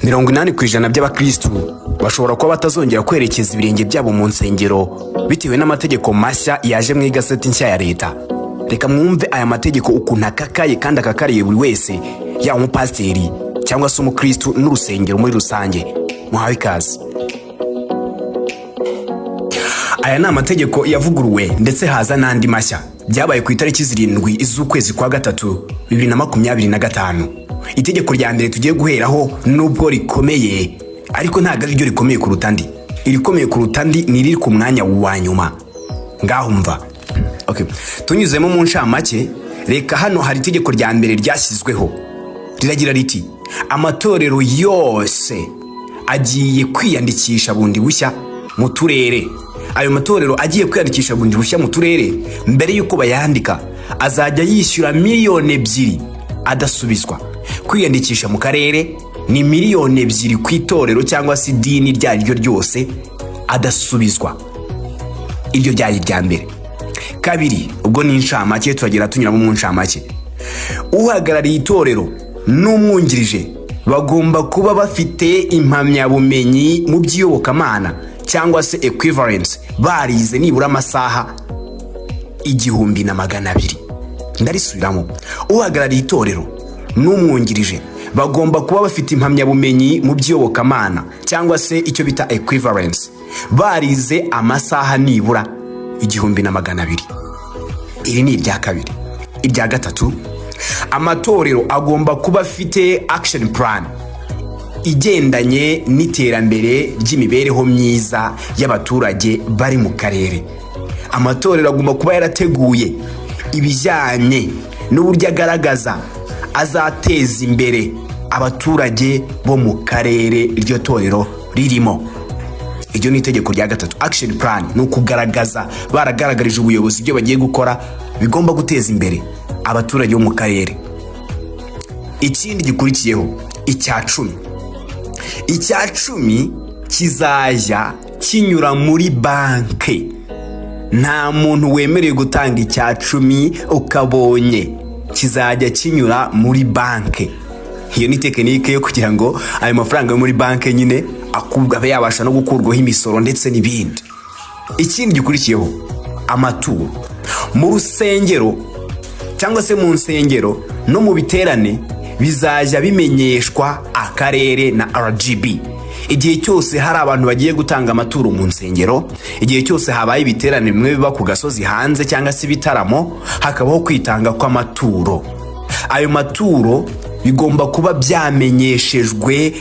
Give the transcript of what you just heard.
80% by'abakristu bashobora kuba batazongera kwerekeza ibirenge byabo mu nsengero bitewe n'amategeko mashya yaje mu igaseti nshya ya leta. Reka mwumve aya mategeko ukuntu akakaye kandi akakariye buri wese, yaba umupasiteri cyangwa se umukristu n'urusengero muri rusange. Muhawe ikaze. Aya ni amategeko yavuguruwe ndetse haza n'andi mashya. Byabaye ku itariki 7 z'ukwezi kwa gatatu 2025. Itegeko rya mbere tugiye guheraho nubwo rikomeye, ariko ntabwo ari ryo rikomeye kuruta andi. Irikomeye kuruta andi ni riri ku mwanya wa nyuma. Ngaho umva. Okay. Tunyuzemo mu ncamake, reka hano hari itegeko rya mbere ryashyizweho. Riragira riti: amatorero yose agiye kwiyandikisha bundi bushya mu turere. Ayo matorero agiye kwiyandikisha bundi bushya mu turere, mbere yuko bayandika azajya yishyura miliyoni 2 adasubizwa. Kwiyandikisha mu karere ni miliyoni 2 ku itorero cyangwa se idini ryaryo ryose adasubizwa. Iryo ryari rya mbere. Kabiri, ubwo ni incamake tugira tunyuramo mu ncamake. Uhagarariye itorero n'umwungirije bagomba kuba bafite impamyabumenyi mu by'iyobokamana cyangwa se equivalence, barize nibura amasaha 1200. Ndarisubiramo. Uhagarariye itorero n'umwungirije bagomba kuba bafite impamyabumenyi mu by'iyobokamana cyangwa se icyo bita equivalence, barize amasaha nibura 1200. Iri ni irya kabiri. Irya gatatu, amatorero agomba kuba afite action plan igendanye n'iterambere ry'imibereho myiza y'abaturage bari mu karere. Amatorero agomba kuba yarateguye ibijyanye n'uburyo agaragaza azateza imbere abaturage bo mu karere iryo torero ririmo. Iryo ni itegeko rya gatatu. Action plan ni ukugaragaza, baragaragarije ubuyobozi ibyo bagiye gukora bigomba guteza imbere abaturage bo mu karere. Ikindi gikurikiyeho, icya 10. Icya 10 kizajya kinyura muri banke. Nta muntu wemerewe gutanga icya 10 ukabonye, kizajya kinyura muri banke. Iyo ni tekinike yo kugira ngo ayo mafaranga yo muri banke nyine abe yabasha no gukurwaho imisoro ndetse n'ibindi. Ikindi gikurikiyeho, amaturo mu rusengero cyangwa se mu nsengero no mu biterane bizajya bimenyeshwa akarere na RGB. Igihe cyose hari abantu bagiye gutanga amaturo mu nsengero, igihe cyose habaye ibiterane bimwe biba ku gasozi hanze cyangwa se ibitaramo, hakabaho kwitanga kw'amaturo. Ayo maturo bigomba kuba byamenyeshejwe